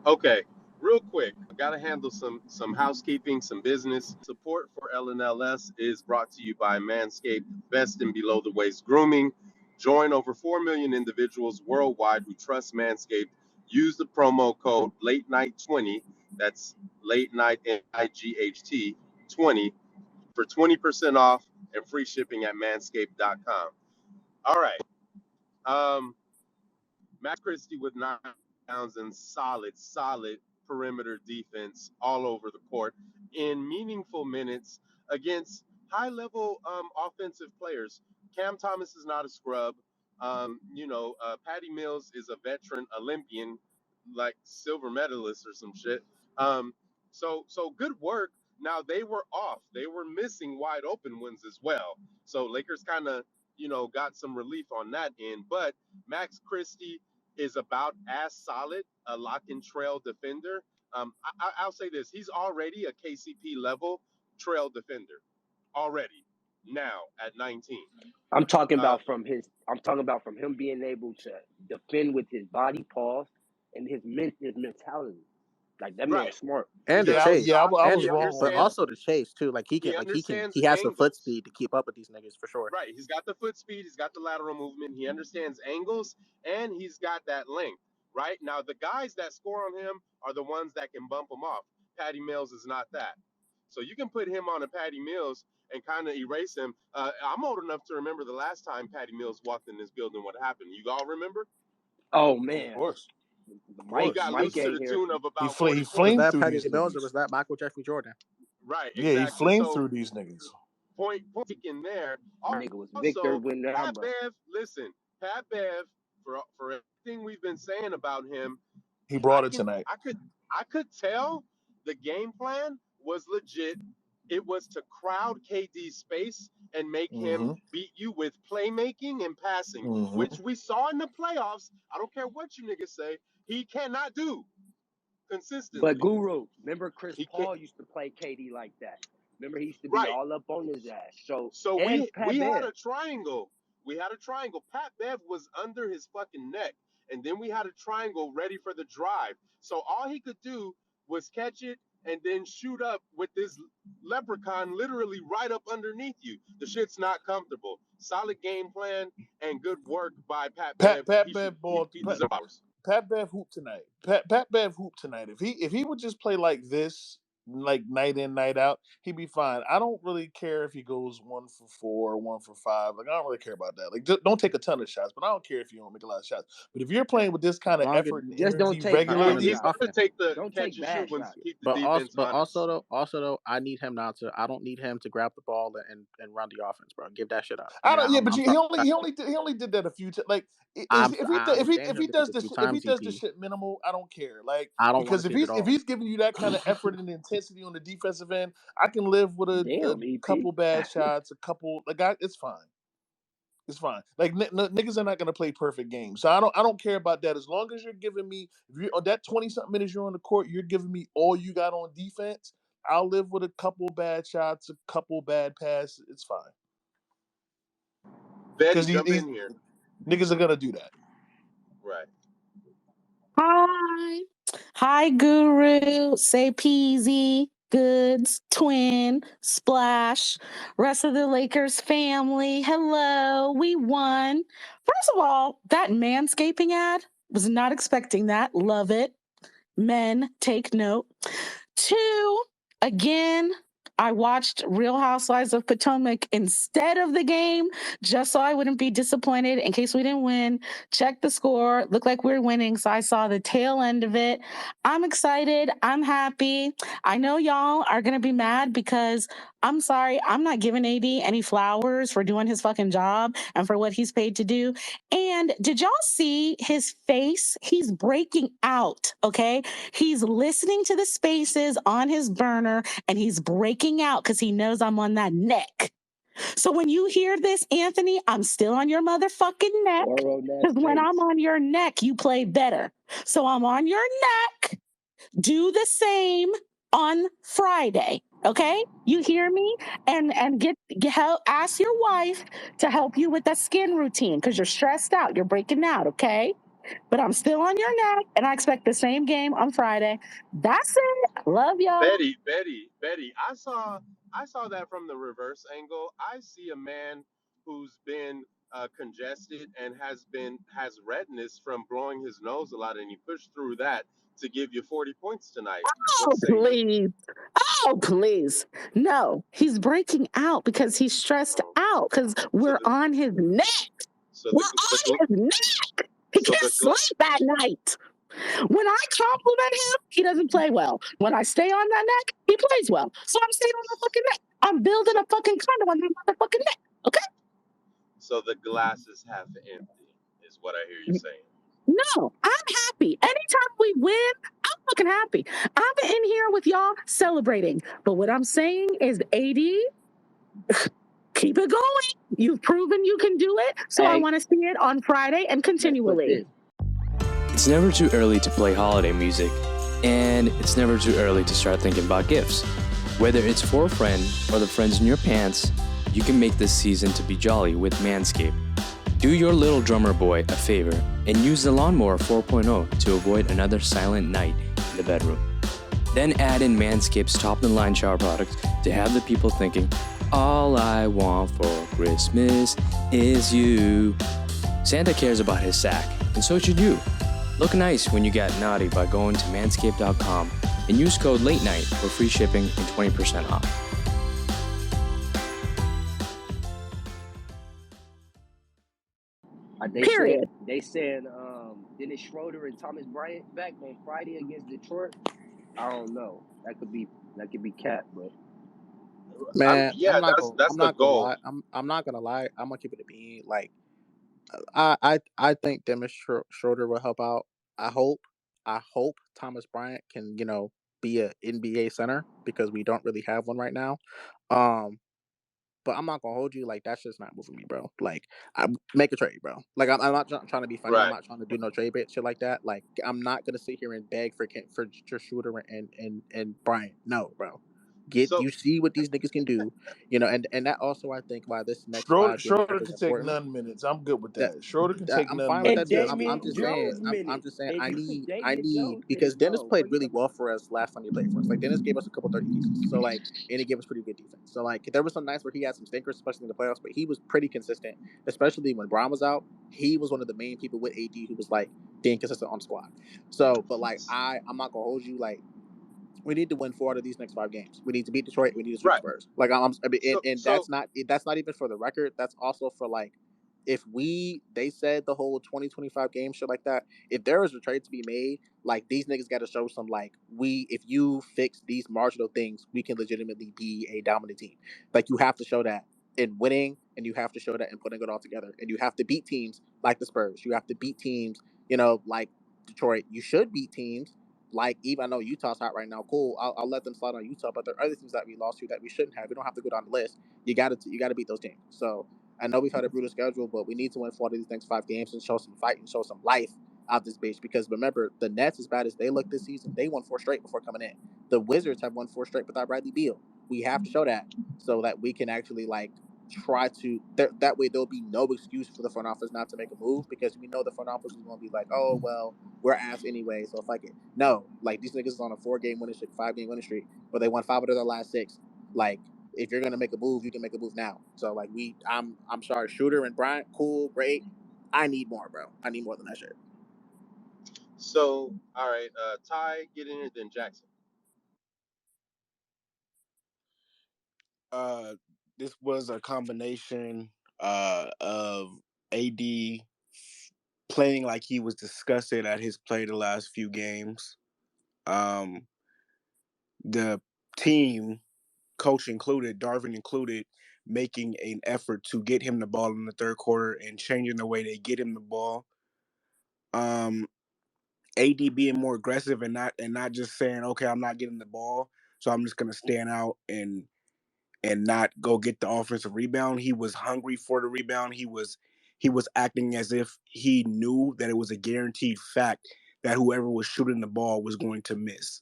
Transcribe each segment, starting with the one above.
Okay, real quick, I got to handle some housekeeping, some business. Support for LNLS is brought to you by Manscaped, best in below the waist grooming. Join over 4 million individuals worldwide who trust Manscaped. Use the promo code LateNight20, that's Late Night NIGHT 20 for 20% off and free shipping at manscaped.com. All right. Matt Christie with 9 downs and solid perimeter defense all over the court in meaningful minutes against high-level offensive players. Cam Thomas is not a scrub. Patty Mills is a veteran Olympian, like silver medalist or some shit. So good work. Now they were off. They were missing wide open ones as well. So Lakers kind of, got some relief on that end. But Max Christie is about as solid a lock and trail defender. I'll say this: he's already a KCP level trail defender already now at 19. I'm talking about from him being able to defend with his body pause and his mentality. Like that man's smart. And the chase. I was wrong. But also the chase too. Like he has the foot speed to keep up with these niggas for sure. Right. He's got the foot speed, he's got the lateral movement, he understands angles, and he's got that length. Right. Now the guys that score on him are the ones that can bump him off. Patty Mills is not that. So you can put him on a Patty Mills and kind of erase him. I'm old enough to remember the last time Patty Mills walked in this building, what happened. You all remember? Oh man. Of course. He got loose to the tune of about he flamed was that through Patty these Mills niggas. or was that Michael Jeffrey Jordan? Right. Yeah, exactly. he flamed through these niggas. Point in there. Nigga was Victor Pat Bev, listen, Pat Bev, for everything we've been saying about him, he brought it tonight. I could tell the game plan was legit. It was to crowd KD's space and make him beat you with playmaking and passing, which we saw in the playoffs. I don't care what you niggas say, he cannot do consistently. But Guru, remember Chris Paul used to play KD like that. Remember he used to be all up on his ass. So we had a triangle. We had a triangle. Pat Bev was under his fucking neck. And then we had a triangle ready for the drive. So all he could do was catch it and then shoot up with this leprechaun literally right up underneath you. The shit's not comfortable. Solid game plan and good work by Pat Bev. Pat Bev hooped tonight. Pat Bev hooped tonight. If he would just play like this, like night in, night out, he'd be fine. I don't really care if he goes 1 for 4, 1 for 5. Like I don't really care about that. Like just don't take a ton of shots, but I don't care if you don't make a lot of shots. But if you're playing with this kind of effort and energy regularly, he's going to take the catch and shoot ones to keep the defense honest. Also though, I don't need him to grab the ball and run the offense, bro. Give that shit up. He only did that a few times. Like if he does this shit minimal, I don't care. Like because if he's giving you that kind of effort and intensity on the defensive end, I can live with a couple bad shots, it's fine. It's fine. Like niggas are not gonna play perfect games, so I don't care about that. As long as you're giving me, if you're on that 20-something minutes you're on the court, you're giving me all you got on defense. I'll live with a couple bad shots, a couple bad passes. It's fine. Because niggas are gonna do that. Right. Hi, Guru. Say Peasy, Goods, Twin, Splash, rest of the Lakers family. Hello, we won. First of all, that manscaping ad, was not expecting that. Love it. Men, take note. 2, again, I watched Real Housewives of Potomac instead of the game, just so I wouldn't be disappointed in case we didn't win. Check the score. Looked like we were winning, so I saw the tail end of it. I'm excited. I'm happy. I know y'all are going to be mad because I'm sorry, I'm not giving AD any flowers for doing his fucking job and for what he's paid to do. And did y'all see his face? He's breaking out, okay? He's listening to the spaces on his burner and he's breaking out because he knows I'm on that neck. So when you hear this, Anthony, I'm still on your motherfucking neck. Because when I'm on your neck, you play better. So I'm on your neck. Do the same on Friday. Okay, you hear me? And get help. Ask your wife to help you with that skin routine because you're stressed out. You're breaking out. Okay. but I'm still on your neck, and I expect the same game on Friday. That's it. Love y'all. Betty, I saw that from the reverse angle. I see a man who's been congested and has redness from blowing his nose a lot, and he pushed through that to give you 40 points tonight. Oh, please. Oh, please. No, he's breaking out because he's stressed out because we're on his neck. We're on his neck. He can't sleep at night. When I compliment him, he doesn't play well. When I stay on that neck, he plays well. So I'm staying on the fucking neck. I'm building a fucking condo on that motherfucking neck. Okay? So the glass is half empty, is what I hear you saying. No, I'm happy. Anytime we win, I'm fucking happy. I'm in here with y'all celebrating. But what I'm saying is, AD, keep it going. You've proven you can do it. So I want to see it on Friday and continually. It's never too early to play holiday music, and it's never too early to start thinking about gifts. Whether it's for a friend or the friends in your pants, you can make this season to be jolly with Manscaped. Do your little drummer boy a favor and use the Lawnmower 4.0 to avoid another silent night in the bedroom. Then add in Manscaped's top-of-the-line shower products to have the people thinking, all I want for Christmas is you. Santa cares about his sack, and so should you. Look nice when you get naughty by going to manscaped.com and use code LATENIGHT for free shipping and 20% off. They said Dennis Schroeder and Thomas Bryant back on Friday against Detroit. I don't know. That could be cap, but man, I'm not gonna lie. I'm not gonna lie. I'm gonna keep it a bean. Like, I think Dennis Schroeder will help out. I hope Thomas Bryant can be an NBA center because we don't really have one right now. But I'm not gonna hold you. Like, that's just not moving me, bro. Like, I make a trade, bro. Like, I'm not trying to be funny. Right. I'm not trying to do no trade bait shit like that. Like, I'm not gonna sit here and beg for Schroeder and Bryant. No, bro. You see what these niggas can do, and that also I think why this next Schroeder can take none minutes. I'm good with that. Schroeder can take none minutes. I'm just saying I need because Dennis played really well for us last time he played for us. Like, Dennis gave us a couple 30 pieces. So like, and he gave us pretty good defense. So like, there was some nights where he had some stinkers, especially in the playoffs, but he was pretty consistent, especially when Brown was out. He was one of the main people with AD who was like being consistent on the squad. So, but like, I'm not gonna hold you. Like, we need to win 4 out of these next 5 games. We need to beat Detroit. We need to sweep Spurs. Like, that's not even for the record. That's also for like, if they said the whole 2025 game shit like that. If there is a trade to be made, like, these niggas got to show some like, if you fix these marginal things, we can legitimately be a dominant team. Like, you have to show that in winning, and you have to show that in putting it all together, and you have to beat teams like the Spurs. You have to beat teams, like Detroit. You should beat teams. Like, even I know Utah's hot right now. Cool, I'll let them slide on Utah, but there are other teams that we lost to that we shouldn't have. We don't have to go down the list. You got to beat those teams. So I know we've had a brutal schedule, but we need to win 4 of these next 5 games and show some fight and show some life out this bitch. Because remember, the Nets, as bad as they look this season, they won 4 straight before coming in. The Wizards have won 4 straight without Bradley Beal. We have to show that so that we can actually like try to. That way, there'll be no excuse for the front office not to make a move, because we know the front office is going to be like, oh well, we're ass anyway, so fuck it. No, like, these niggas is on a 4-game winning streak, 5-game winning streak, but they won 5 out of their last 6. Like, if you're gonna make a move, you can make a move now. So like, I'm sorry, Schroeder and Bryant, cool, great. I need more, bro. I need more than that shit. So, all right, Ty, get in here, then Jackson. This was a combination of AD playing like he was disgusted at his play the last few games. The team, coach included, Darvin included, making an effort to get him the ball in the third quarter and changing the way they get him the ball. AD being more aggressive and not just saying, okay, I'm not getting the ball, so I'm just gonna stand out and not go get the offensive rebound. He was hungry for the rebound. He was acting as if he knew that it was a guaranteed fact that whoever was shooting the ball was going to miss.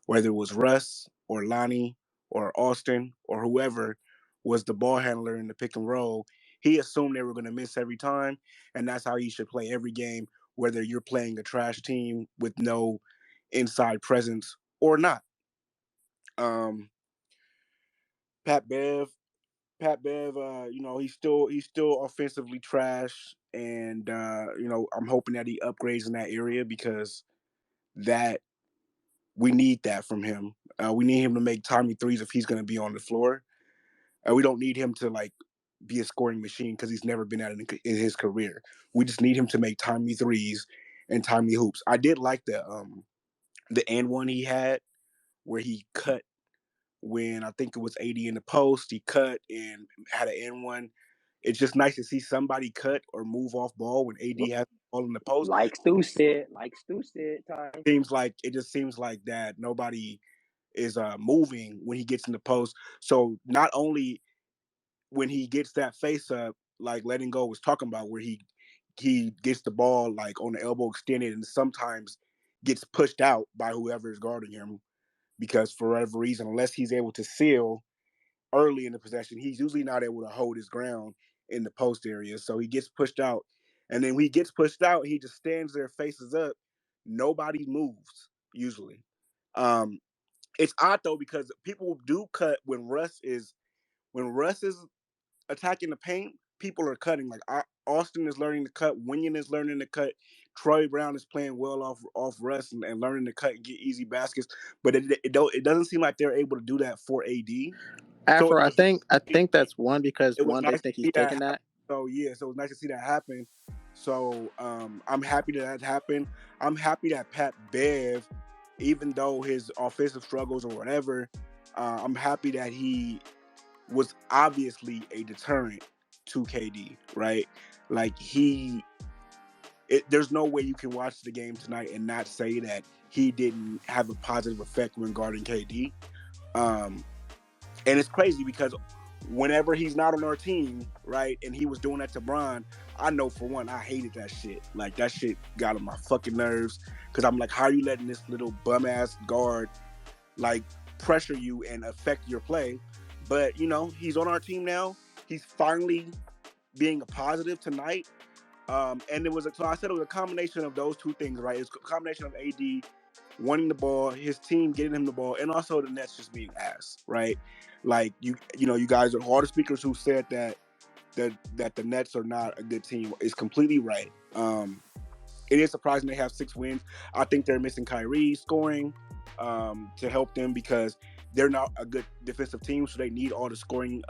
Whether it was Russ or Lonnie or Austin or whoever was the ball handler in the pick and roll, he assumed they were going to miss every time, and that's how he should play every game whether you're playing a trash team with no inside presence or not. Pat Bev, he's still offensively trash, and I'm hoping that he upgrades in that area because that we need that from him. We need him to make timely threes if he's going to be on the floor. We don't need him to be a scoring machine because he's never been at it in his career. We just need him to make timely threes and timely hoops. I did like the and one he had where he cut when I think it was AD in the post. He cut and had an and one. It's just nice to see somebody cut or move off ball when AD has the ball in the post. Like Stu said, Ty. It just seems like that nobody is moving when he gets in the post. So not only when he gets that face up, like Letting Go was talking about, where he gets the ball on the elbow extended and sometimes gets pushed out by whoever is guarding him because for whatever reason, unless he's able to seal early in the possession, he's usually not able to hold his ground in the post area. So he gets pushed out. And then when he gets pushed out, he just stands there, faces up. Nobody moves, usually. It's odd, though, because people do cut when Russ is attacking the paint, people are cutting. Like Austin is learning to cut. Winion is learning to cut. Troy Brown is playing well off Russ and learning to cut and get easy baskets. But it doesn't seem like they're able to do that for AD. Afro, I think that's one because it was one, nice they think he's taking that. So yeah, so it was nice to see that happen. So I'm happy that happened. I'm happy that Pat Bev, even though his offensive struggles or whatever, I'm happy that he was obviously a deterrent to KD, right? Like there's no way you can watch the game tonight and not say that he didn't have a positive effect when guarding KD. And it's crazy because whenever he's not on our team, right, and he was doing that to Bron, I know for one, I hated that shit. Like, that shit got on my fucking nerves because I'm like, how are you letting this little bum-ass guard, pressure you and affect your play? But, he's on our team now. He's finally being a positive tonight. And so I said it was a combination of those two things, right? It's a combination of AD wanting the ball, his team getting him the ball, and also the Nets just being ass, right? Like you guys are all the speakers who said that the Nets are not a good team is completely right. It is surprising they have 6 wins. I think they're missing Kyrie scoring to help them because they're not a good defensive team, so they need all the scoring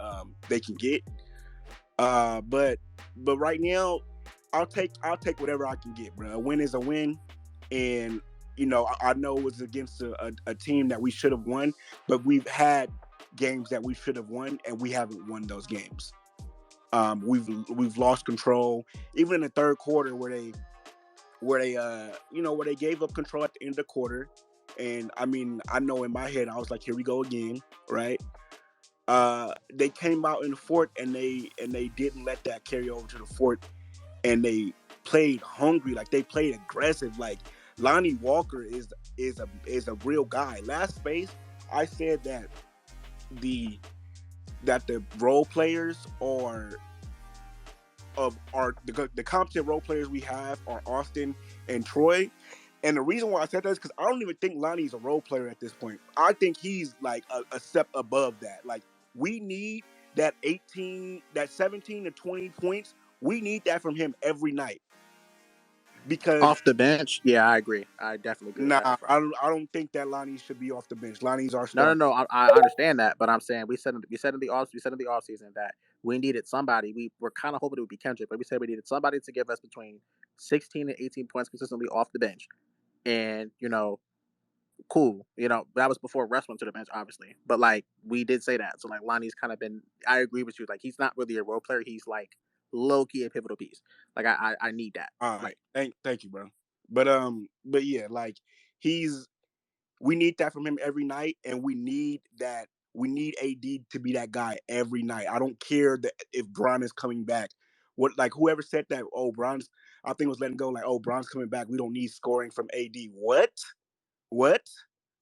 they can get. But right now, I'll take whatever I can get, bro. A win is a win, and I know it was against a team that we should have won, but we've had games that we should have won, and we haven't won those games. We've lost control, even in the third quarter where they gave up control at the end of the quarter. And I mean, I know in my head I was like, here we go again, right? They came out in the fourth and they didn't let that carry over to the fourth, and they played hungry, like they played aggressive. Like Lonnie Walker is a real guy. Last space, I said that the role players the competent role players we have are Austin and Troy. And the reason why I said that is because I don't even think Lonnie's a role player at this point. I think he's like a step above that. Like, we need that 17 to 20 points. We need that from him every night. Because off the bench, yeah, I agree. I definitely agree. Nah, I don't think that Lonnie should be off the bench. Lonnie's our star. No. I understand that, but I'm saying we said in the offseason that we needed somebody. We were kind of hoping it would be Kendrick, but we said we needed somebody to give us between 16 and 18 points consistently off the bench. And cool. That was before Russ went to the bench, obviously. But we did say that. So Lonnie's kind of been. I agree with you. He's not really a role player. He's low key a pivotal piece. I need that. All right. Thank you, bro. But yeah, we need that from him every night, and we need that. We need AD to be that guy every night. I don't care that if Bron is coming back. Whoever said that, Bron's, I think was letting go, Bron's coming back. We don't need scoring from AD. What?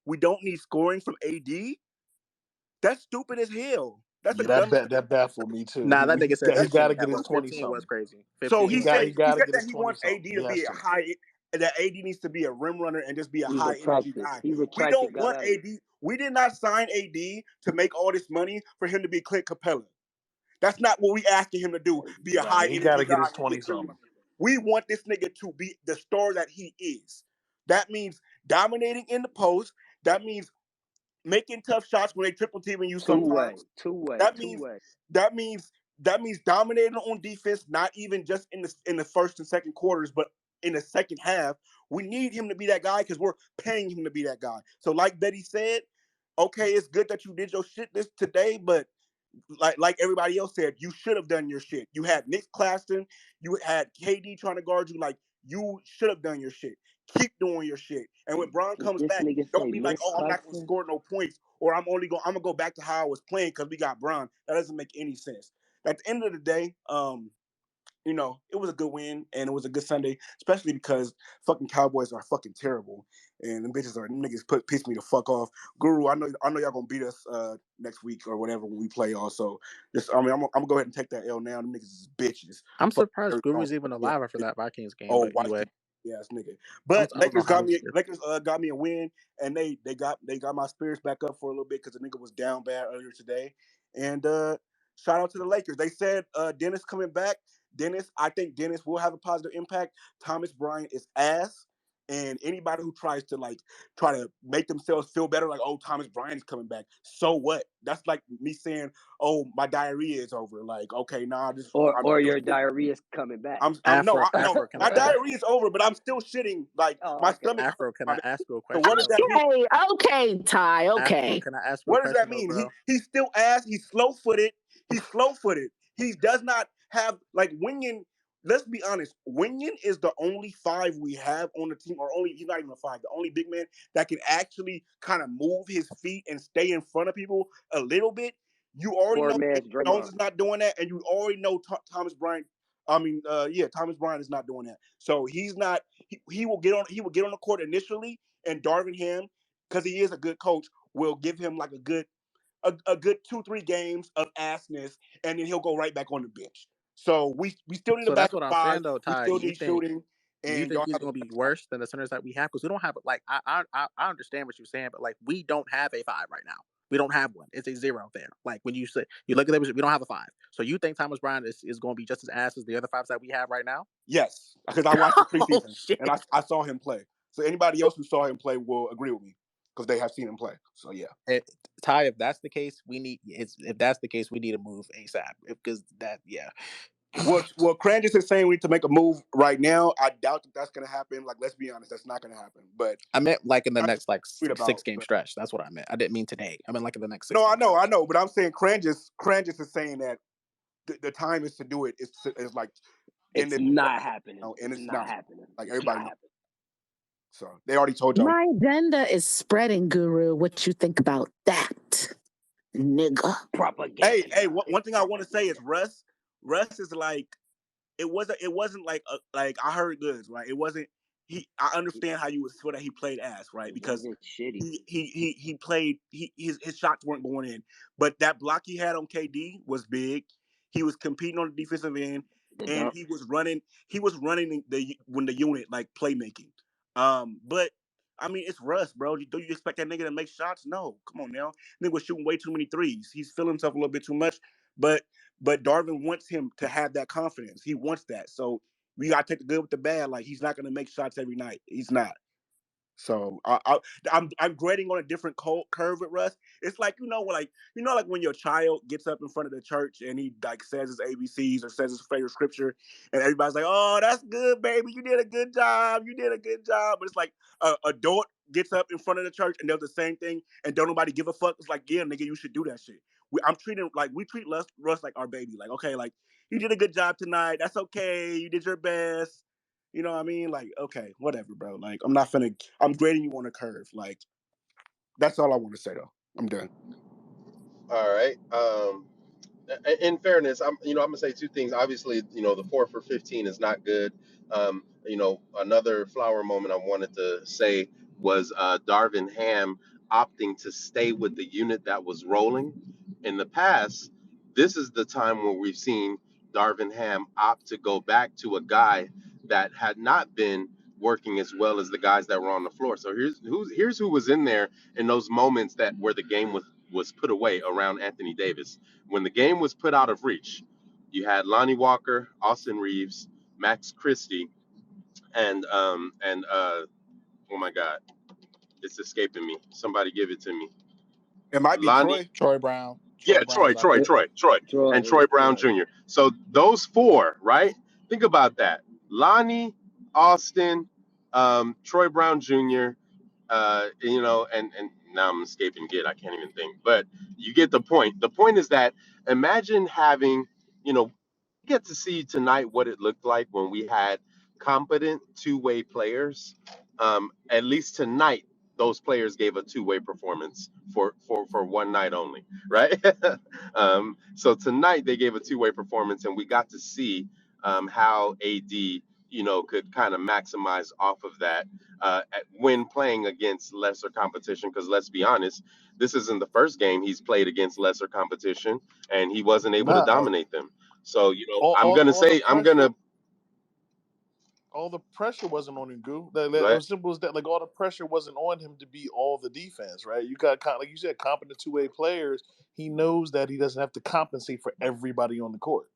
We don't need scoring from AD? That's stupid as hell. that baffled me too. Nah, that nigga said he got to get his 20 something. was crazy. 15. So he said that he wants AD to be a high. That AD needs to be a rim runner and just be a high energy guy. We don't want AD. We did not sign AD to make all this money for him to be Clint Capella. That's not what we asking him to do. Be a high energy guy. Get his 20 something. We want this nigga to be the star that he is. That means dominating in the post. That means making tough shots when they triple teaming you sometimes. That means dominating on defense, not even just in the first and second quarters, but in the second half. We need him to be that guy because we're paying him to be that guy. So like Betty said, okay, it's good that you did your shit this today, but like everybody else said, you should have done your shit. You had Nick Claxton, you had KD trying to guard you. Like, you should have done your shit. Keep doing your shit. And when Bron comes back, don't be like, oh, I'm not gonna score no points, or I'm gonna go back to how I was playing because we got Bron. That doesn't make any sense. At the end of the day, you know, it was a good win and it was a good Sunday, especially because fucking Cowboys are fucking terrible and them niggas piss me the fuck off. Guru, I know y'all gonna beat us next week or whatever when we play. Also, just I'm gonna go ahead and take that L now. Them niggas is bitches. I'm surprised Guru's even alive after that Vikings game. Oh, but anyway. Yes, nigga. But Lakers got me a win, and they got my spirits back up for a little bit because the nigga was down bad earlier today. And shout out to the Lakers. They said Dennis coming back. I think Dennis will have a positive impact. Thomas Bryant is ass. And anybody who tries to make themselves feel better, like, oh, Thomas Bryant's coming back. So what? That's like me saying, oh, my diarrhea is over. Like, okay, nah, your diarrhea is coming back. My diarrhea is over, but I'm still shitting. Like, my stomach. Afro, can I ask you a question? So what does that mean? Okay, Ty. Okay. Afro, can I ask you what does that mean? He's still ass. He's slow-footed. He does not have, like, Wingen. Let's be honest. Wingen is the only 5 we have on the team, he's not even a 5. The only big man that can actually kind of move his feet and stay in front of people a little bit. You already know Jones is not doing that, and you already know Thomas Bryant. Thomas Bryant is not doing that. So he's not. He will get on the court initially, and Darvin Ham, because he is a good coach, will give him like a good 2-3 games of assness, and then he'll go right back on the bench. So we still need a back of 5. Saying, though, Ty, we still need shooting. And you think he's going to be worse than the centers that we have? Because we don't have, like, I understand what you're saying, but, like, we don't have a 5 right now. We don't have one. It's a 0 there. Like, when you look at it, we don't have a 5. So you think Thomas Bryant is going to be just as ass as the other 5s that we have right now? Yes, because I watched the preseason and I saw him play. So anybody else who saw him play will agree with me because they have seen him play. So yeah, Ty, if that's the case, we need to move ASAP because that Well, Crandis is saying we need to make a move right now. I doubt that's going to happen. Like, let's be honest, that's not going to happen. But I meant like in the next 6-game stretch. That's what I meant. I didn't mean today. I meant like in the next 6. No, I know. But I'm saying Crandis is saying that the time is to do it. It's like it's not happening. No, and it's not happening. Like everybody knows. So they already told y'all. My agenda is spreading, Guru. What you think about that, nigga? Propaganda. Hey, one thing I want to say is Russ is like, it wasn't like I heard goods, right? It wasn't. I understand how you would feel that he played ass, right? Because he played. His shots weren't going in, but that block he had on KD was big. He was competing on the defensive end, and he was running. He was running the unit, like, playmaking. But I mean, it's Russ, bro. Do you expect that nigga to make shots? No, come on now. Nigga was shooting way too many threes. He's feeling himself a little bit too much, but Darvin wants him to have that confidence. He wants that. So we gotta take the good with the bad. Like, he's not gonna make shots every night. He's not. So I'm grading on a different curve with Russ. It's like, like when your child gets up in front of the church and he like says his ABCs or says his favorite scripture, and everybody's like, "Oh, that's good, baby. You did a good job. You did a good job." But it's like a adult gets up in front of the church and does the same thing, and don't nobody give a fuck. It's like, yeah, nigga, you should do that shit. We treat Russ like our baby. Like, okay, like, you did a good job tonight. That's okay. You did your best. You know what I mean? Like, okay, whatever, bro. Like, I'm grading you on a curve. Like, that's all I want to say, though. I'm done. All right. In fairness, I'm gonna say 2 things. Obviously, the 4 for 15 is not good. Another flower moment I wanted to say was Darvin Ham opting to stay with the unit that was rolling. In the past, this is the time where we've seen Darvin Ham opt to go back to a guy that had not been working as well as the guys that were on the floor. So here's who was in there in those moments that where the game was put away around Anthony Davis. When the game was put out of reach, you had Lonnie Walker, Austin Reeves, Max Christie, and oh my God, it's escaping me. Somebody give it to me. It might be Lonnie, Troy Brown. Troy, and Troy Brown Jr. So those four, right? Think about that. Lonnie, Austin, Troy Brown Jr., and now I'm escaping I can't even think. But you get the point. The point is that imagine having, get to see tonight what it looked like when we had competent two-way players. At least tonight, those players gave a two-way performance for one night only, right? So tonight they gave a two-way performance, and we got to see how AD, could kind of maximize off of that when playing against lesser competition. Because let's be honest, this isn't the first game he's played against lesser competition, and he wasn't able to dominate them. So I'm gonna all the pressure wasn't on him, Goo. As simple as that. Like all the pressure wasn't on him to be all the defense, right? You got like you said, competent two-way players. He knows that he doesn't have to compensate for everybody on the court.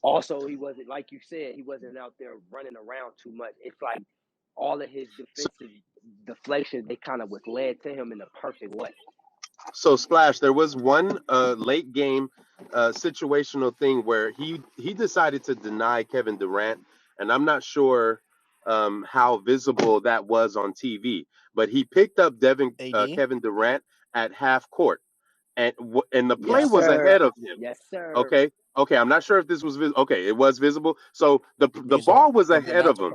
Also, he wasn't, like you said, he wasn't out there running around too much. It's like all of his defensive deflections, they kind of was led to him in the perfect way. So Splash, there was one late game situational thing where he decided to deny Kevin Durant, and I'm not sure how visible that was on TV, but he picked up Kevin Durant at half court, and the play was ahead of him. Yes, sir. Okay. I'm not sure if this was visible. Okay, it was visible. So the ball was ahead of him.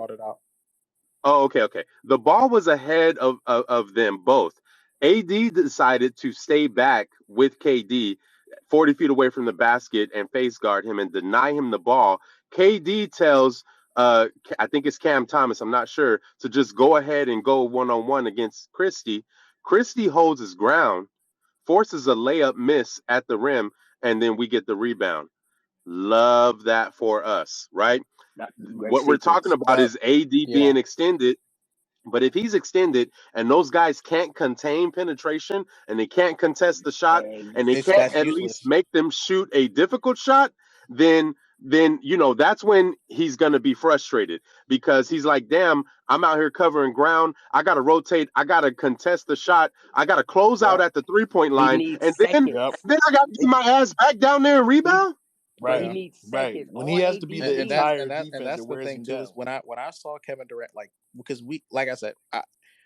Oh, okay. The ball was ahead of them both. AD decided to stay back with KD 40 feet away from the basket and face guard him and deny him the ball. KD tells, I think it's Cam Thomas, I'm not sure, to just go ahead and go one-on-one against Christie. Christie holds his ground, forces a layup miss at the rim, and then we get the rebound. Love that for us, right? What we're talking about is AD being extended. But if he's extended and those guys can't contain penetration and they can't contest the shot and they can't at least make them shoot a difficult shot, then that's when he's going to be frustrated because he's like, damn, I'm out here covering ground. I got to rotate. I got to contest the shot. I got to close out at the 3-point line. And then I got to get my ass back down there and rebound. Right. He needs seconds. When he has to be the entire defense, and that's the thing too. Is when I saw Kevin Durant, because like I said,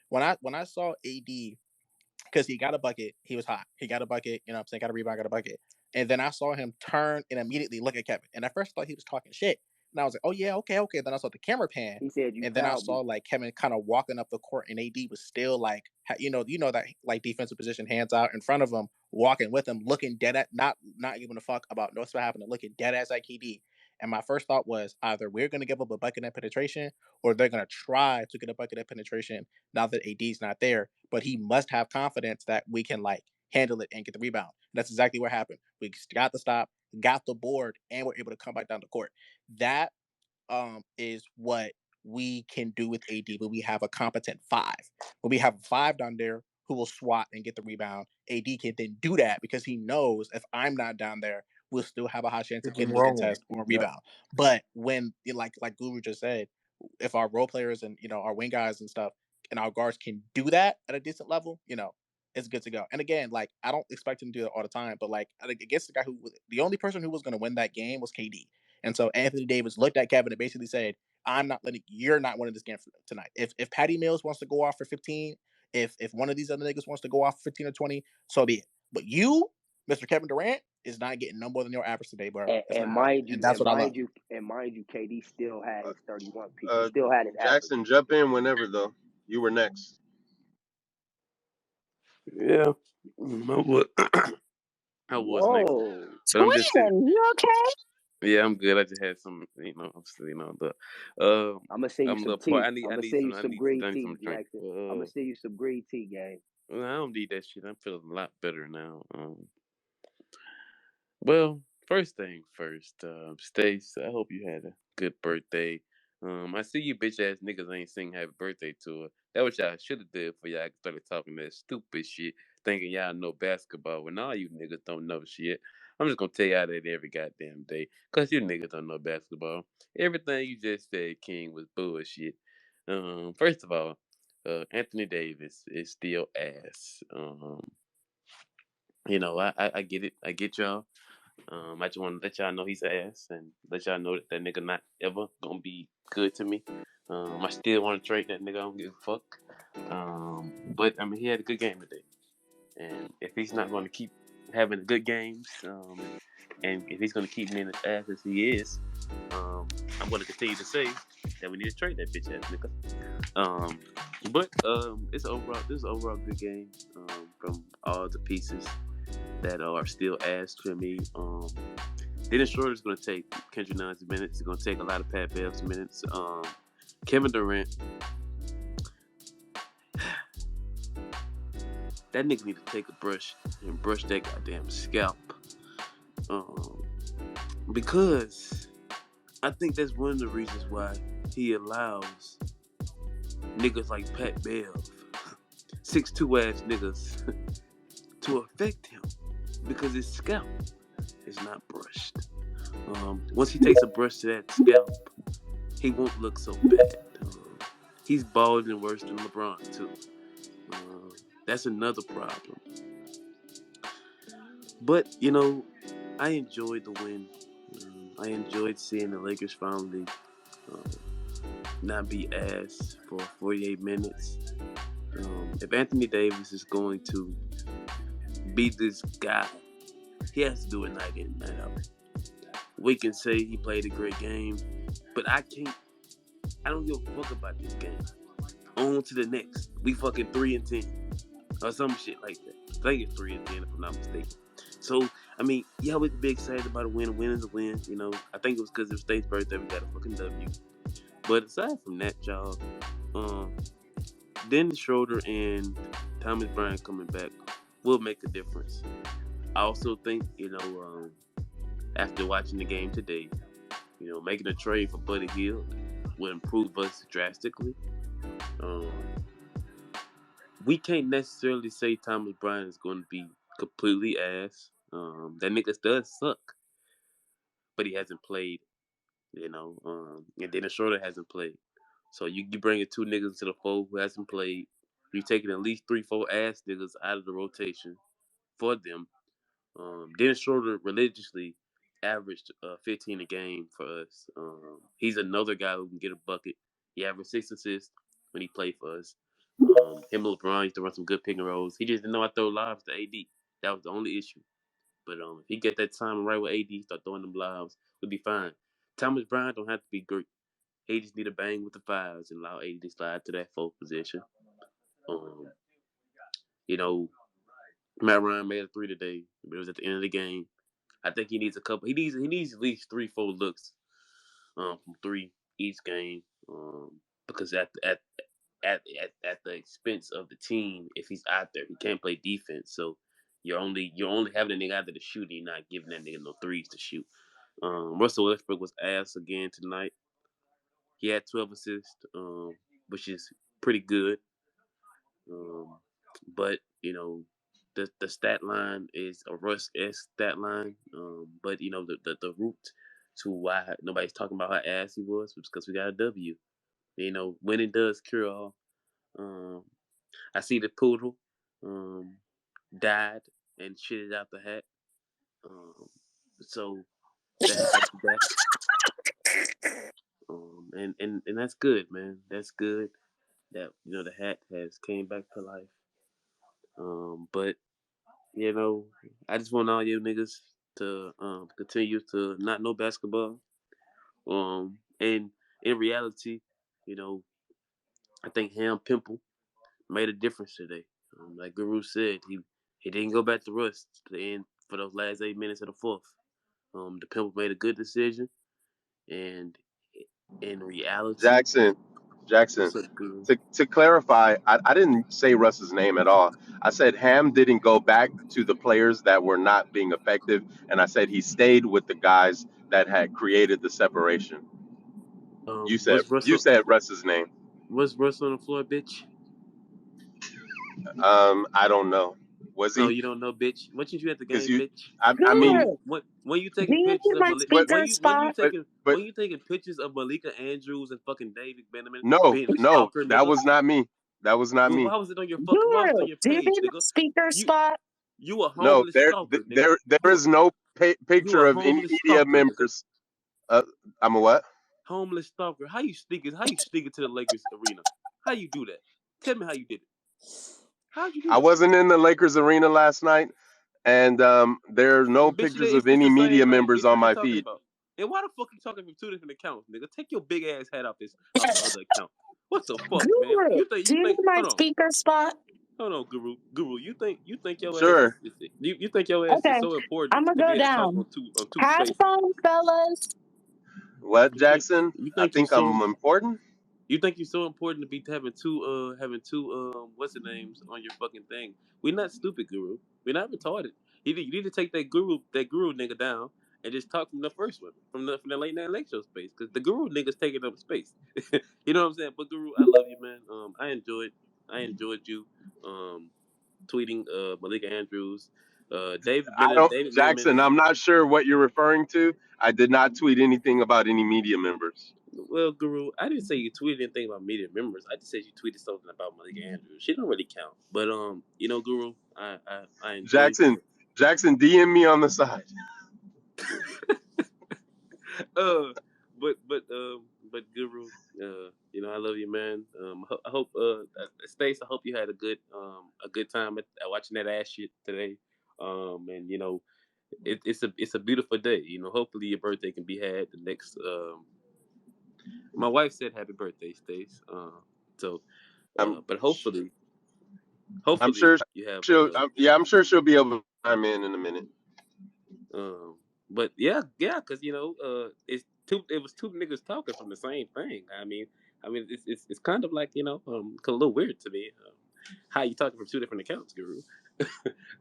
when I saw AD, because he got a bucket, he was hot. He got a bucket, got a rebound, got a bucket, and then I saw him turn and immediately look at Kevin. And at first I thought he was talking shit, and I was like, oh yeah, okay. Then I saw the camera pan, he said, and then I saw like Kevin kind of walking up the court, and AD was still like, that like defensive position, hands out in front of him, walking with him, looking dead at not giving a fuck about what's happening, looking dead ass at KD. And my first thought was either we're going to give up a bucket at penetration or they're going to try to get a bucket at penetration now that AD's not there. But he must have confidence that we can like handle it and get the rebound. And that's exactly what happened. We got the stop, got the board, and we're able to come back down the court. That is what we can do with AD when we have a competent five. When we have a five down there who will swat and get the rebound, AD can then do that because he knows if I'm not down there, we'll still have a high chance of getting a contest or a rebound. But when, like Guru just said, if our role players and, our wing guys and stuff and our guards can do that at a decent level, it's good to go. And again, like, I don't expect him to do it all the time, but like against the guy the only person who was going to win that game was KD. And so Anthony Davis looked at Kevin and basically said, you're not winning this game tonight. If Patty Mills wants to go off for 15, if one of these other niggas wants to go off for 15 or 20, so be it. But you, Mr. Kevin Durant, is not getting no more than your average today, bro. And mind you, KD still had his 31 piece. He still had his Jackson, average. jump in whenever, though. You were next. Yeah. I was next. So I'm just you okay? Yeah, I'm good. I just had some, obviously, the. I'm gonna send you some tea. I'm gonna send you some green tea, Jackson. I'm gonna send you some green tea, gang. I don't need that shit. I'm feeling a lot better now. Well, first thing first, Stace, I hope you had a good birthday. I see you bitch ass niggas ain't sing happy birthday to her. That what y'all should have did for y'all started talking that stupid shit, thinking y'all know basketball when all you niggas don't know shit. I'm just gonna tell y'all that every goddamn day, cause you niggas don't know basketball. Everything you just said, King, was bullshit. First of all, Anthony Davis is still ass. I get it. I get y'all. I just want to let y'all know he's ass and let y'all know that nigga not ever gonna be good to me. I still want to trade that nigga. I don't give a fuck. But I mean, he had a good game today, and if he's not going to keep having good games, and if he's going to keep me in his ass as he is, I'm going to continue to say that we need to trade that bitch ass nigga. But this is overall good game from all the pieces that are still ass to me. Dennis Schroeder's going to take Kendrick Nunn's minutes. He's going to take a lot of Pat Bev's minutes. Kevin Durant, that nigga need to take a brush and brush that goddamn scalp. Because I think that's one of the reasons why he allows niggas like Pat Bev, 6'2" ass niggas, to affect him. Because his scalp is not brushed. Once he takes a brush to that scalp, he won't look so bad. He's balding worse than LeBron too. That's another problem. But I enjoyed the win. I enjoyed seeing the Lakers finally not be ass for 48 minutes. If Anthony Davis is going to be this guy, he has to do it night in, night out. We can say he played a great game, but I don't give a fuck about this game. On to the next. We fucking 3-10 or some shit like that. I think it's 3-10 if I'm not mistaken. So I mean, yeah, we can be excited about a win. A win is a win. I think it was because it was State's birthday. We got a fucking W. But aside from that, y'all, Dennis Schroeder and Thomas Bryant coming back will make a difference. I also think, after watching the game today, making a trade for Buddy Hield will improve us drastically. We can't necessarily say Thomas Bryant is going to be completely ass. That nigga does suck, but he hasn't played. And Dennis Schroeder hasn't played. So you bringing two niggas to the fold who hasn't played. You're taking at least 3-4 ass niggas out of the rotation for them. Dennis Schroeder religiously averaged 15 a game for us. He's another guy who can get a bucket. He averaged 6 assists when he played for us. Him and LeBron used to run some good pick and rolls. He just didn't know how to throw lobs to AD. That was the only issue. But if he get that time right with AD, start throwing them lobs, we'll be fine. Thomas Bryant don't have to be great. He just need to bang with the fives and allow AD to slide to that fourth position. Matt Ryan made a 3 today, but it was at the end of the game. I think he needs a couple. He needs at least 3-4 looks from 3 each game. Because at the expense of the team, if he's out there, he can't play defense. So you're only having a nigga out there to shoot, and you're not giving that nigga no threes to shoot. Russell Westbrook was ass again tonight. He had 12 assists, which is pretty good. But the stat line is a Russ-esque stat line. But the root to why nobody's talking about how ass he was because we got a W. Winning does cure all. I see the poodle died and shitted out the hat. So that has to back. And that's good, man. That's good that the hat has came back to life. But I just want all you niggas to continue to not know basketball. And in reality, I think Ham Pimple made a difference today. Like Guru said, he didn't go back to Russ to the end for those last 8 minutes of the fourth. The Pimple made a good decision, and in reality, Jackson, Jackson, What's up, Guru? to clarify, I didn't say Russ's name at all. I said Ham didn't go back to the players that were not being effective, and I said he stayed with the guys that had created the separation. Was You Russell said Russ's name. was Russell on the floor, bitch? I don't know. Was Oh, he? you don't know, bitch. What you at the Because game, you, bitch? I mean, Guru, When you do taking you pictures need of my Malik, but speaker spot? but when you taking pictures of Malika Andrews and fucking David Benjamin no, being a no, stalker, that nigga? was not me. That was not Guru, me. why was it on Guru, your do you page, need my nigga? speaker You spot? you a No, homeless stalker, nigga. there is no You picture a of any homeless media stalker, nigga. members. I'm a what? Homeless stalker. How you sneak to the Lakers arena? How you do that? Tell me how you did it. How'd you do I that? wasn't in the Lakers arena last night, and there are no Bitch, pictures of it's any the same media thing. members Bitch, on what you my talking feed. about? And why the fuck you talking from two different accounts, nigga? Take your big ass hat off the other account. What the fuck, man? Guru, do you need my hold on. speaker spot? Hold on, Guru. You think your ass Sure. you think your ass is Okay, so important I'm gonna to be go able to talk down. on two Have spaces? fun, fellas. What, Jackson? You I think you think so I'm important. You think you're so important to be having two what's the names on your fucking thing? We're not stupid, Guru. We're not retarded. You need to take that guru nigga down and just talk from the first one, from the late night late show space, because the guru nigga's taking up space. You know what I'm saying? But Guru, I love you, man. I enjoyed you tweeting Malika Andrews, I don't, David Mittman. Jackson. I'm not sure what you're referring to. I did not tweet anything about any media members. Well, Guru, I didn't say you tweeted anything about media members. I just said you tweeted something about Malika Andrews. She don't really count. But Guru, I enjoyed Jackson, Jackson, DM me on the side. uh but Guru, I love you, man. I hope Stace, I hope you had a good time at watching that ass shit today. And it's a beautiful day. Hopefully your birthday can be had the next my wife said happy birthday, Stace. So I'm, but I'm hopefully sure you have I'm sure she'll be able to chime in a minute. but yeah, because it was two niggas talking from the same thing. It's kind of like a little weird to me. How you talking from two different accounts, Guru?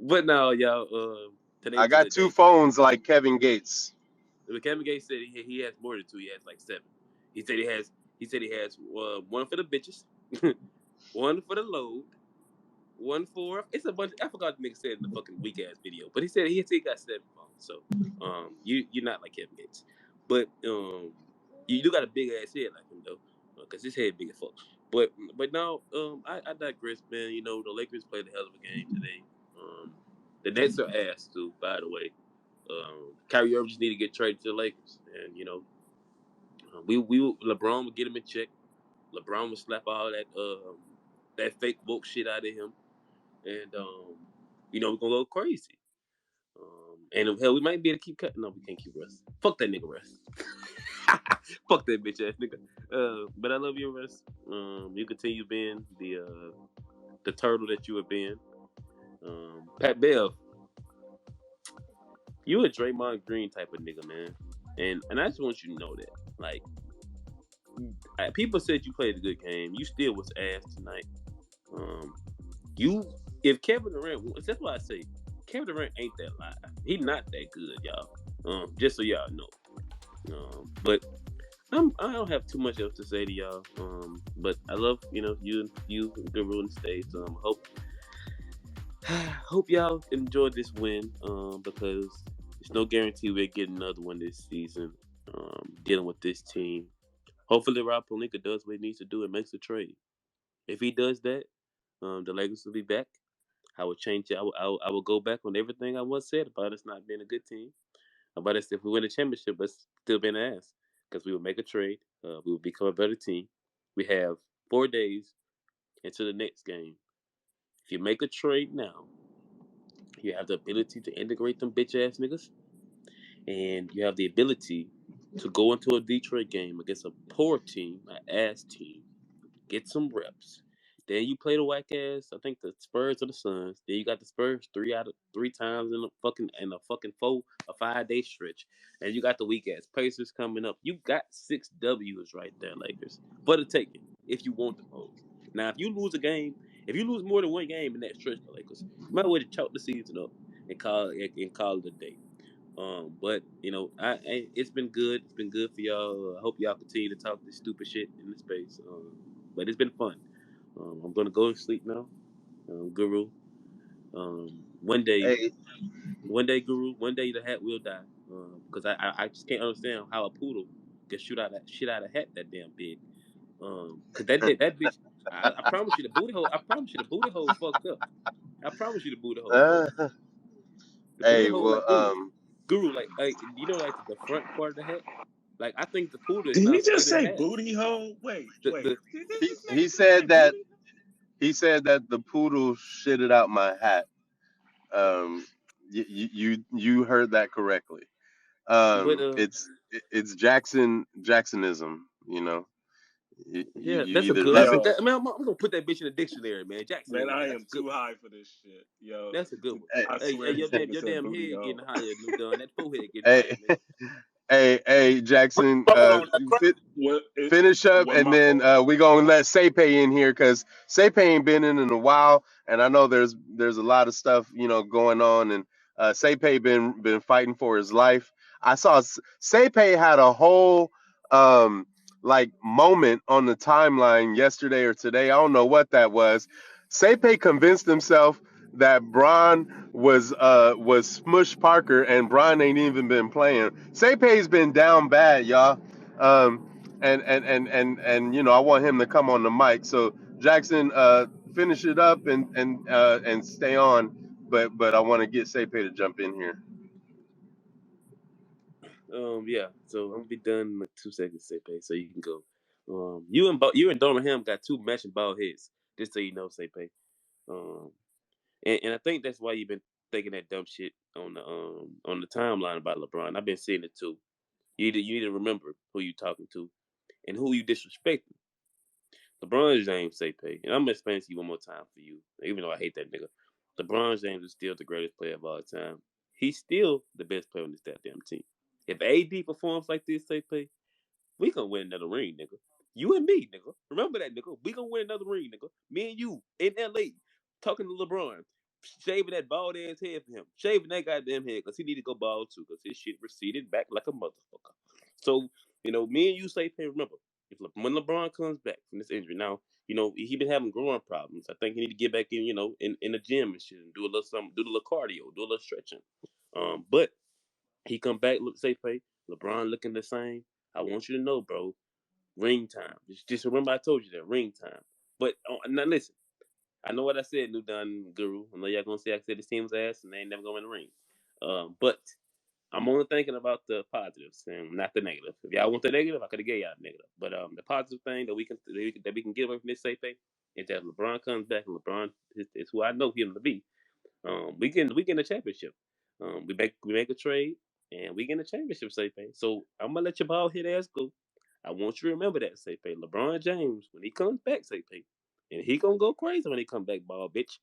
But now, y'all, today I was a got good two day. phones like Kevin Gates. But Kevin Gates said he has more than two. He has like seven. He said he has one for the bitches, one for the load, one for it's a bunch. I forgot what the nigga said in the fucking weak ass video, but he said he got seven phones. So you're not like Kevin Gates, but you do got a big ass head like him though, because his head big as fuck. But now I digress, man. The Lakers played a hell of a game today. The Nets are ass too, by the way. Kyrie Irving just need to get traded to the Lakers, and LeBron would get him in check. LeBron would slap all that fake woke shit out of him, and we're gonna go crazy. And hell, we might be able to keep cutting. No, we can't keep Russ. Fuck that nigga Russ. Fuck that bitch ass nigga. But I love you, Russ. You continue being the turtle that you have been. Pat Bev, you a Draymond Green type of nigga, man. And I just want you to know that. Like, people said you played a good game. You still was ass tonight. If Kevin Durant, that's why I say Kevin Durant ain't that live. He not that good, y'all. Just so y'all know. But I don't have too much else to say to y'all. But I love you Guru and Stace. Hope y'all enjoyed this win. Because there's no guarantee we'll get another one this season. Dealing with this team. Hopefully Rob Pelinka does what he needs to do and makes a trade. If he does that, the Lakers will be back. I would change it. I will go back on everything I once said about us not being a good team. About us if we win a championship, but still being an ass. Because we will make a trade. We will become a better team. We have 4 days until the next game. If you make a trade now, you have the ability to integrate them bitch ass niggas. And you have the ability to go into a Detroit game against a poor team, an ass team, get some reps. Then you play the whack ass, I think the Spurs or the Suns. Then you got the Spurs 3 times in a fucking 5 day stretch. And you got the weak ass Pacers coming up. You got 6 W's right there, Lakers. For the taking. if you want them hoes. Now, if you lose a game, if you lose more than one game in that stretch, the Lakers, you might want to chalk the season up and call it a day. But it's been good. It's been good for y'all. I hope y'all continue to talk this stupid shit in the space. But it's been fun. I'm gonna go to sleep now, Guru. One day, Hey, Guru. One day the hat will die. Because I just can't understand how a poodle can shoot out a hat that damn big. Cause that bitch. I promise you the booty hole. I promise you the booty hole fucked up. I promise you the booty hole fucked up. uh, The booty hey, hole well, like Guru, like like the front part of the hat. Like I think the poodle is Did he not just split in say half. booty hole? Wait. The Did this he nigga just say said that booty? the poodle shitted out my hat. You heard that correctly. but It's Jacksonism. You Yeah, that's a either good. love it. Yo, I'm gonna put that bitch in the dictionary, man. man, Jacksonism. I That's am a good too one. high for this shit. Yo, That's a good one. Hey, I Hey, swear this nigga your said damn booty head getting hole. higher, new done. That forehead getting hey, higher, man. hey, Jackson. Hold on, What it, Finish up, what and my then fault? we gonna let Sepe in here because Sepe ain't been in a while, and I know there's a lot of stuff going on, and Sepe been fighting for his life. I saw Sepe had a whole um like moment on the timeline yesterday or today. I don't know what that was. Sepe convinced himself that Bron was Smush Parker, and Bron ain't even been playing. Sepe's been down bad, y'all. And I want him to come on the mic. So Jackson, finish it up and stay on. But I want to get Sepe to jump in here. Yeah. So I'm gonna be done in like 2 seconds, Sepe, so you can go. You and Dorman got two matching bald heads. Just so you know, Sepe. Um, and I think that's why you've been thinking that dumb shit on the timeline about LeBron. I've been seeing it too. You need to remember who you talking to and who you disrespecting. LeBron James say pay. And I'm gonna explain to you one more time for you, even though I hate that nigga. LeBron James is still the greatest player of all time. He's still the best player on this goddamn team. If AD performs like this, say pay, we gonna win another ring, nigga. You and me, nigga. Remember that, nigga. We gonna win another ring, nigga. Me and you in LA talking to LeBron, shaving that bald ass head for him, shaving that goddamn head because he need to go bald too because his shit receded back like a motherfucker. So me and you say, hey, remember, when LeBron comes back from this injury, now he been having growing problems. I think he need to get back in, in the gym and shit, and do a little something, do a little cardio, do a little stretching. But he come back, look safe, hey, LeBron looking the same. I want you to know, bro, ring time. Just remember I told you that, ring time. But now listen, I know what I said, New Don Guru. I know y'all gonna say I said this team's ass and they ain't never gonna win the ring. But I'm only thinking about the positives and not the negative. If y'all want the negative, I could have gave y'all the negative. But the positive thing that we can get away from this safe thing is that LeBron comes back and LeBron is who I know him to be. We get a championship. We make a trade and we get a championship, safe thing. So I'm gonna let your ball hit ass go. I want you to remember that, safe thing. LeBron James, when he comes back, safe thing, and he gonna go crazy when he come back, ball bitch.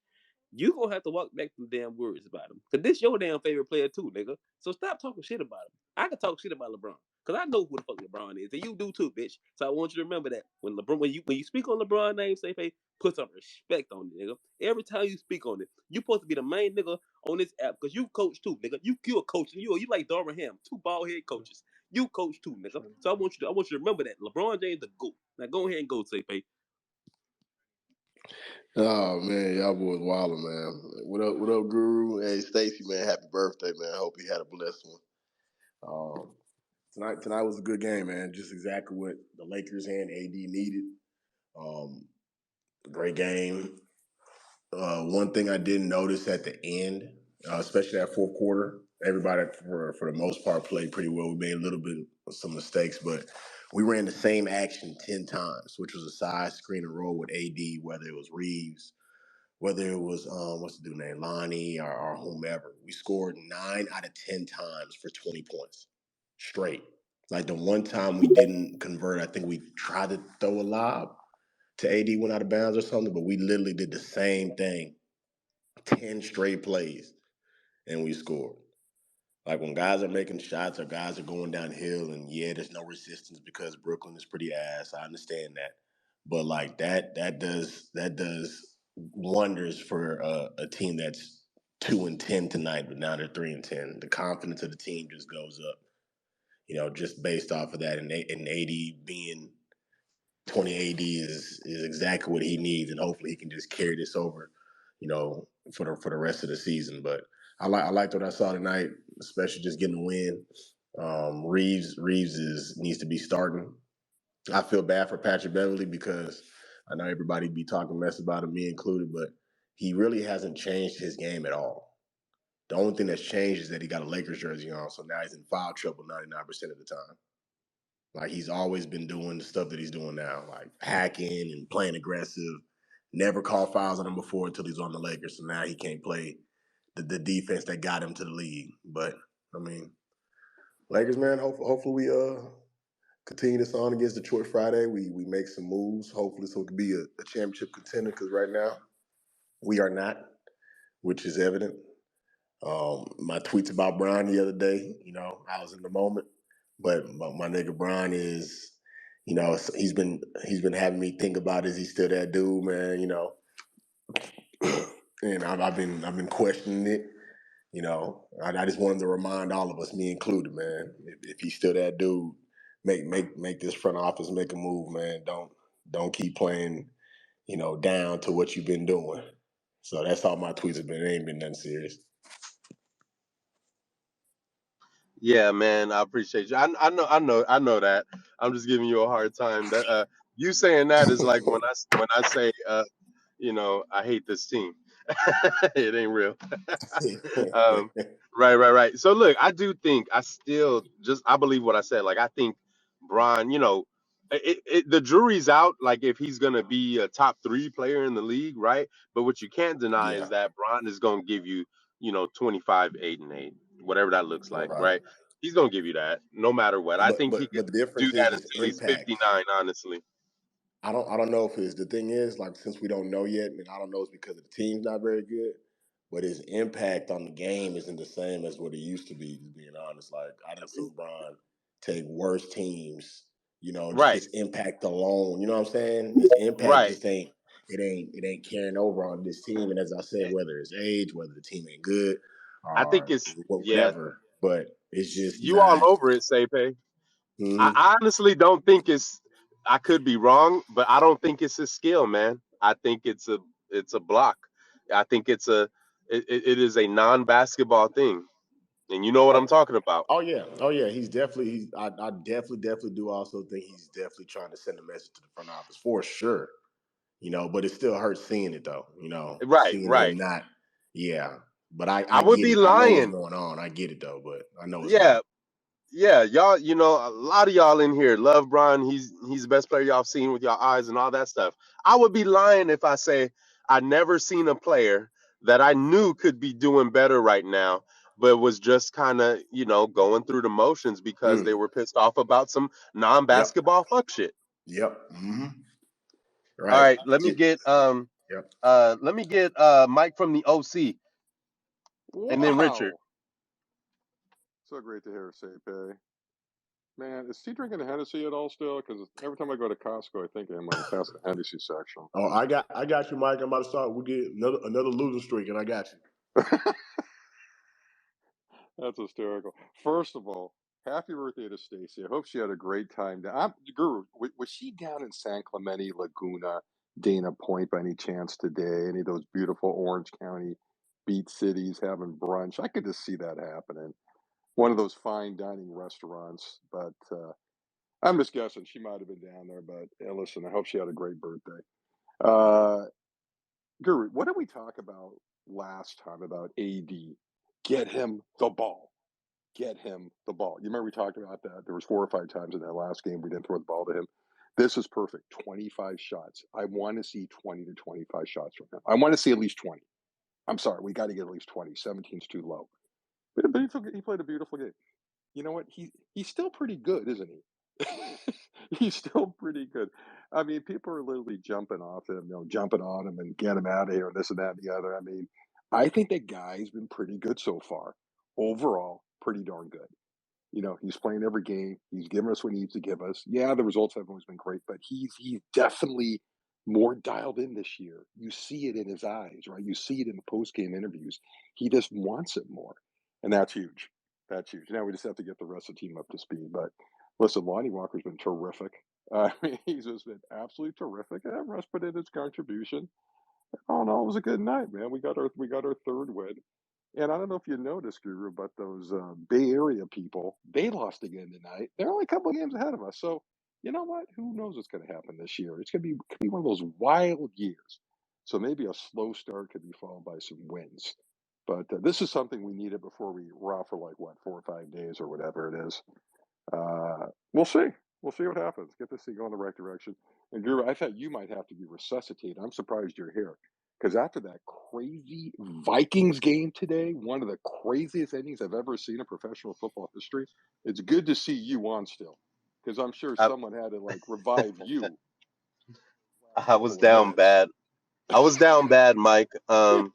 You gonna have to walk back some damn words about him. Cause this your damn favorite player too, nigga. So stop talking shit about him. I can talk shit about LeBron. Cause I know who the fuck LeBron is. And you do too, bitch. So I want you to remember that. When you speak on LeBron name, say hey, put some respect on it, nigga. Every time you speak on it, you supposed to be the main nigga on this app. Cause you coach too, nigga. You a coach and you like Darvin Ham, two bald head coaches. You coach too, nigga. So I want you to remember that. LeBron James the GOAT. Now go ahead and go, say hey. Oh man, y'all boys wildin', man. What up, Guru? Hey, Stacy, man, happy birthday, man. I hope you had a blessed one. Tonight was a good game, man. Just exactly what the Lakers and AD needed. Great game. One thing I didn't notice at the end, especially that fourth quarter, everybody for the most part played pretty well. We made a little bit of some mistakes, but we ran the same action 10 times, which was a side screen and roll with AD, whether it was Reeves, whether it was what's the dude name, Lonnie or whomever. We scored 9 out of 10 times for 20 points straight. Like the one time we didn't convert, I think we tried to throw a lob to AD, went out of bounds or something, but we literally did the same thing 10 straight plays and we scored. Like when guys are making shots or guys are going downhill and yeah, there's no resistance because Brooklyn is pretty ass. I understand that. but like that does wonders for a team that's 2-10 tonight, but now they're 3-10. The confidence of the team just goes up, just based off of that. And AD being 20 AD is exactly what he needs, and hopefully he can just carry this over, for the rest of the season. But I liked what I saw tonight, especially just getting the win. Reeves needs to be starting. I feel bad for Patrick Beverly because I know everybody be talking mess about him, me included, but he really hasn't changed his game at all. The only thing that's changed is that he got a Lakers jersey on, so now he's in foul trouble 99% of the time. Like, he's always been doing the stuff that he's doing now, like hacking and playing aggressive. Never called fouls on him before until he's on the Lakers, so now he can't play the defense that got him to the league. But, I mean, Lakers, man, hopefully we continue this on against Detroit Friday. We make some moves, hopefully, so it could be a championship contender, because right now we are not, which is evident. My tweets about Brian the other day, I was in the moment, but my nigga Brian is, he's been having me think about, is he still that dude, man? And I've been questioning it. I just wanted to remind all of us, me included, man, if he's still that dude, make this front office make a move, man. Don't keep playing, down to what you've been doing. So that's all my tweets have been. It ain't been nothing serious. Yeah, man, I appreciate you. I know that. I'm just giving you a hard time. That you saying that is like when I say I hate this team. It ain't real. um, right. So look, I do think I believe what I said. Like, I think Bron, the jury's out. Like, if he's gonna be a top 3 player in the league, right? But what you can't deny Yeah. is that Bron is gonna give you, 25, 8 and 8, whatever that looks like, Right. right? He's gonna give you that no matter what. I think he could But the do difference is that his until he's impact. 59. Honestly, I don't know if the thing is, like, since we don't know yet, and I don't know it's because the team's not very good, but his impact on the game isn't the same as what it used to be, to being honest. Like, I done seen Bron take worse teams, just right, his impact alone. You know what I'm saying? His impact right. just ain't carrying over on this team. And as I said, whether it's age, whether the team ain't good, I think or it's yeah. whatever, but it's just You all not. over it, Sape. Mm-hmm. I honestly don't think it's. I could be wrong, but I don't think it's a skill, man. I think it's a block. I think it is a non-basketball thing, and you know what I'm talking about. Oh yeah. I definitely do also think he's definitely trying to send a message to the front office for sure. But it still hurts seeing it though. Seeing him Right. not. Yeah, but I I would get be it. I know what's lying. going on. I get it though, but I know what's going Yeah, on. yeah, y'all. A lot of y'all in here love Brian. He's the best player y'all have seen with your eyes and all that stuff. I would be lying if I say I never seen a player that I knew could be doing better right now, but was just kind of going through the motions because they were pissed off about some Yep. non-basketball fuck shit. Yep. Mm-hmm. All Right. right, let me get Yep. Mike from the OC, and then Richard. Wow. So great to hear Sape. Man, is he drinking a Hennessy at all still? Because every time I go to Costco, I think I'm like past the Hennessy section. Oh, I got you, Mike. I'm about to start. We get another losing streak, and I got you. That's hysterical. First of all, happy birthday to Stacy. I hope she had a great time. Guru, was she down in San Clemente, Laguna, Dana Point by any chance today? Any of those beautiful Orange County beach cities having brunch? I could just see that happening. One of those fine dining restaurants, but I'm just guessing she might have been down there. But listen, I hope she had a great birthday. Guru, what did we talk about last time about AD? Get him the ball. Get him the ball. You remember we talked about that? There was 4 or 5 times in that last game we didn't throw the ball to him. This is perfect. 25 shots. I want to see 20 to 25 shots from him. I want to see at least 20. I'm sorry, we got to get at least 20. 17's too low. But he played a beautiful game. You know what? He's still pretty good, isn't he? He's still pretty good. I mean, people are literally jumping off him, jumping on him and get him out of here and this and that and the other. I mean, I think the guy's been pretty good so far. Overall, pretty darn good. He's playing every game. He's giving us what he needs to give us. Yeah, the results haven't always been great, but he's definitely more dialed in this year. You see it in his eyes, right? You see it in the post-game interviews. He just wants it more, and that's huge. That's huge. Now we just have to get the rest of the team up to speed. But listen, Lonnie Walker's been terrific. He's just been absolutely terrific, and Russ put in his contribution. Oh no, it was a good night, man. We got our third win. And I don't know if you noticed, Guru, but those Bay Area people, they lost again tonight. They're only a couple of games ahead of us. So, you know what? Who knows what's going to happen this year? It's going to be one of those wild years. So maybe a slow start could be followed by some wins. But this is something we needed before we were out for 4 or 5 days or whatever it is. We'll see. We'll see what happens. Get this thing going in the right direction. And Guru, I thought you might have to be resuscitated. I'm surprised you're here. Because after that crazy Vikings game today, one of the craziest endings I've ever seen in professional football history, it's good to see you on still. Because I'm sure someone had to revive you. I was down bad. I was down bad, Mike. I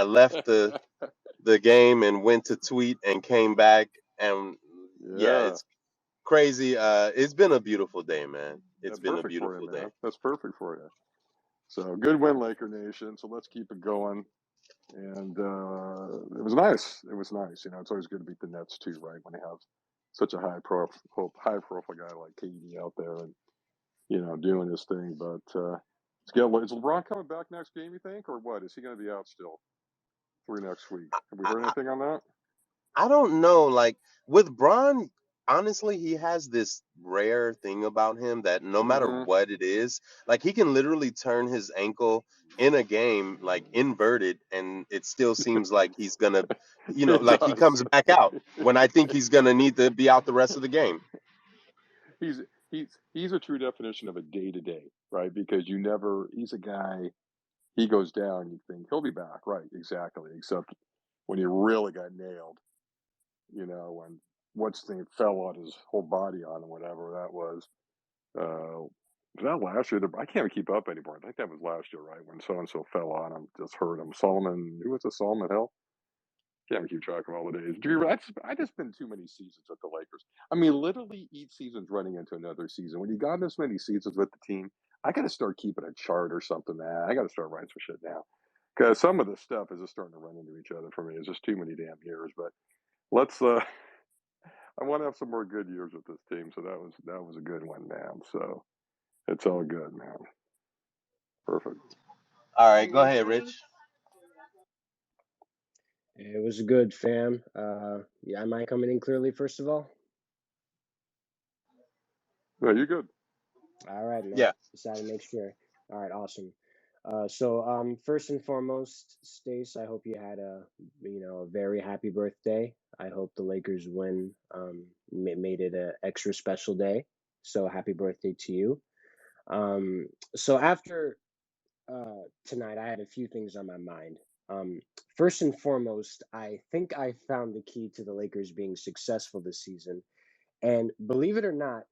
left the game and went to tweet and came back, and yeah, it's crazy. It's been a beautiful day, man. It's been a beautiful day. That's perfect for you. So good win, Laker Nation. So let's keep it going. And it was nice. It was nice. It's always good to beat the Nets too, right? When they have such a high profile guy like KD out there and doing his thing. But is LeBron coming back next game? You think, or what? Is he going to be out still through next week? Have we heard anything on that? I don't know. Like with Bron, honestly, he has this rare thing about him that no matter what it is, like he can literally turn his ankle in a game like inverted, and it still seems like he's gonna, like he comes back out when I think he's gonna need to be out the rest of the game. He's a true definition of a day-to-day, right? Because he's a guy, he goes down, you think he'll be back, right? Exactly. Except when he really got nailed, when what's the name fell on his whole body on him, whatever that was. Was that last year? I can't keep up anymore. I think that was last year, right? When so-and-so fell on him, just hurt him. Who was it? Solomon Hill? Can't keep track of all the days. I just been too many seasons with the Lakers. I mean, literally each season's running into another season. When you got this many seasons with the team, I got to start keeping a chart or something. I got to start writing some shit now. Because some of the stuff is just starting to run into each other for me. It's just too many damn years. But let's I want to have some more good years with this team. So that was a good one, man. So it's all good, man. Perfect. All right, go ahead, Rich. It was good, fam. Yeah, am I coming in clearly, first of all? Yeah, you're good. All right, man. Yeah. Decided to make sure. All right, awesome. So first and foremost, Stace, I hope you had a very happy birthday. I hope the Lakers win made it an extra special day. So happy birthday to you. So after tonight, I had a few things on my mind. First and foremost, I think I found the key to the Lakers being successful this season. And believe it or not,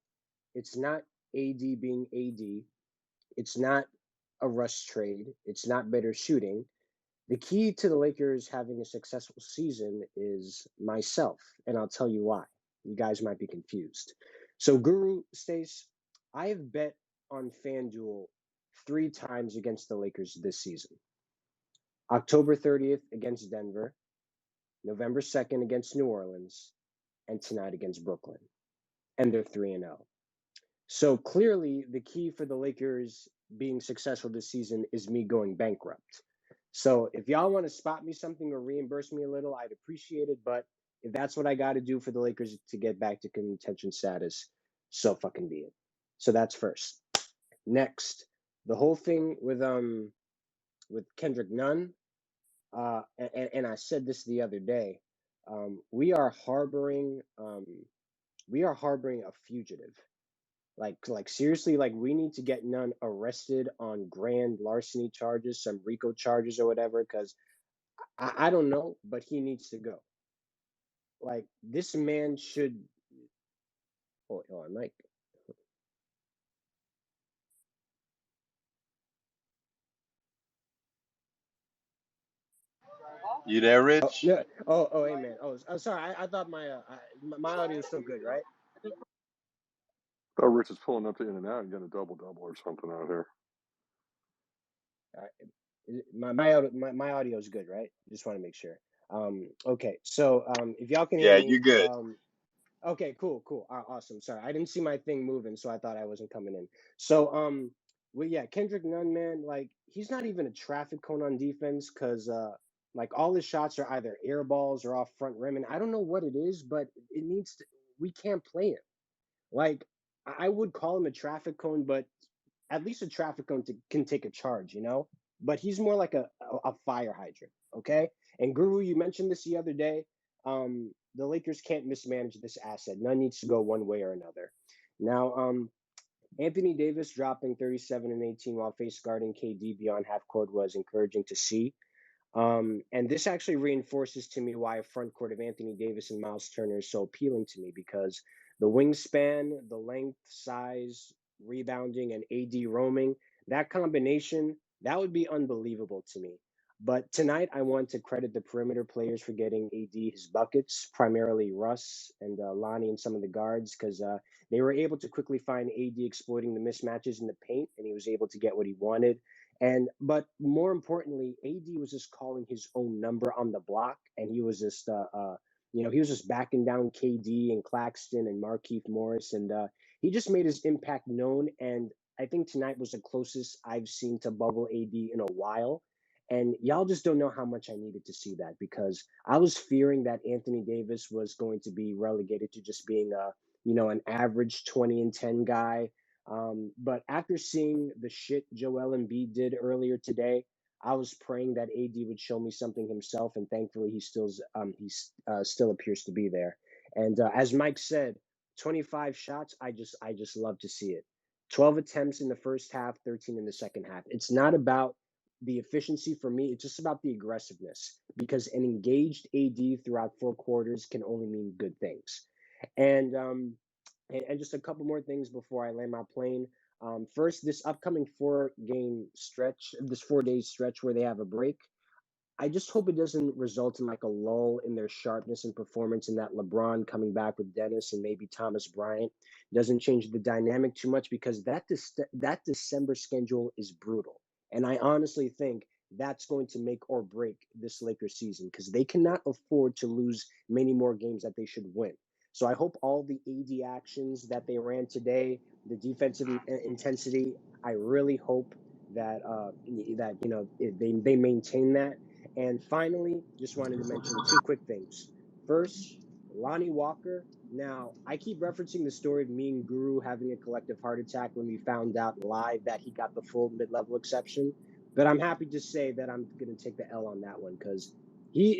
it's not AD being AD. It's not a rush trade. It's not better shooting. The key to the Lakers having a successful season is myself, and I'll tell you why. You guys might be confused. So, Guru, Stace, I have bet on FanDuel 3 times against the Lakers this season. October 30th against Denver, November 2nd against New Orleans, and tonight against Brooklyn. And they're 3-0. So clearly the key for the Lakers being successful this season is me going bankrupt. So if y'all want to spot me something or reimburse me a little, I'd appreciate it. But if that's what I got to do for the Lakers to get back to contention status, so fucking be it. So that's first. Next, the whole thing with Kendrick Nunn, and I said this the other day, we are harboring a fugitive. Like seriously, like we need to get Nunn arrested on grand larceny charges, some RICO charges or whatever, because I don't know, but he needs to go. Like this man should. Hold on, Mike. You there, Oh, Rich? yeah. Hey, man. Sorry. I thought my audio is still good, right? Oh, Rich is pulling up to in and out and getting a double or something out here. All right. My audio is good, right? Just want to make sure. Okay. So if y'all can hear Yeah, me, you good. okay, cool. Awesome. Sorry, I didn't see my thing moving, so I thought I wasn't coming in. So well, yeah, Kendrick Nunn, man, like he's not even a traffic cone on defense because like all his shots are either air balls or off front rim, and I don't know what it is, but it needs to. We can't play him. Like I would call him a traffic cone, but at least a traffic cone can take a charge, you know. But he's more like a fire hydrant, okay? And Guru, you mentioned this the other day. The Lakers can't mismanage this asset. None needs to go one way or another. Now, Anthony Davis dropping 37 and 18 while face guarding KD beyond half court was encouraging to see. And this actually reinforces to me why a front court of Anthony Davis and Miles Turner is so appealing to me because the wingspan, the length, size, rebounding, and AD roaming, that combination, that would be unbelievable to me. But tonight, I want to credit the perimeter players for getting AD his buckets, primarily Russ and Lonnie and some of the guards, because they were able to quickly find AD exploiting the mismatches in the paint, and he was able to get what he wanted. But more importantly, AD was just calling his own number on the block, and he was just he was just backing down KD and Claxton and Markieff Morris, and he just made his impact known. And I think tonight was the closest I've seen to bubble AD in a while. And y'all just don't know how much I needed to see that because I was fearing that Anthony Davis was going to be relegated to just being an average 20 and 10 guy. But after seeing the shit Joel Embiid did earlier today, I was praying that AD would show me something himself, and thankfully he still appears to be there. And as Mike said, 25 shots. I just love to see it. 12 attempts in the first half, 13 in the second half. It's not about the efficiency for me. It's just about the aggressiveness because an engaged AD throughout 4 quarters can only mean good things. And just a couple more things before I land my plane. First, this upcoming 4-day stretch where they have a break, I just hope it doesn't result in like a lull in their sharpness and performance, and that LeBron coming back with Dennis and maybe Thomas Bryant doesn't change the dynamic too much because that December schedule is brutal. And I honestly think that's going to make or break this Lakers season because they cannot afford to lose many more games that they should win. So I hope all the AD actions that they ran today, the defensive intensity, I really hope that they maintain that. And finally, just wanted to mention 2 quick things. First, Lonnie Walker. Now, I keep referencing the story of me and Guru having a collective heart attack when we found out live that he got the full mid-level exception. But I'm happy to say that I'm going to take the L on that one because it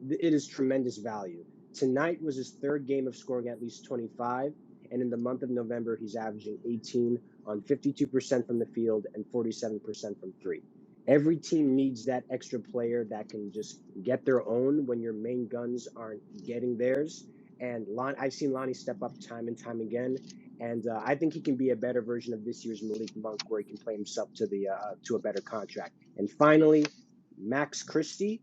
is tremendous value. Tonight was his 3rd game of scoring at least 25. And in the month of November, he's averaging 18 on 52% from the field and 47% from 3. Every team needs that extra player that can just get their own when your main guns aren't getting theirs. And I've seen Lonnie step up time and time again. And I think he can be a better version of this year's Malik Monk where he can play himself to a better contract. And finally, Max Christie.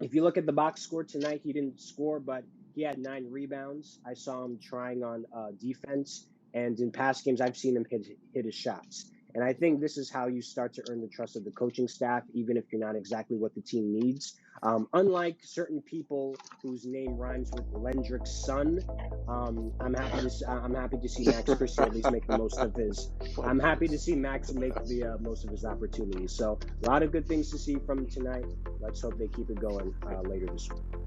If you look at the box score tonight, he didn't score, but he had 9 rebounds. I saw him trying on defense. And in past games, I've seen him hit his shots. And I think this is how you start to earn the trust of the coaching staff, even if you're not exactly what the team needs. Unlike certain people whose name rhymes with Lendrick's son, I'm happy to see Max Christie at least make the most of his. I'm happy to see Max make the most of his opportunities. So a lot of good things to see from tonight. Let's hope they keep it going later this week.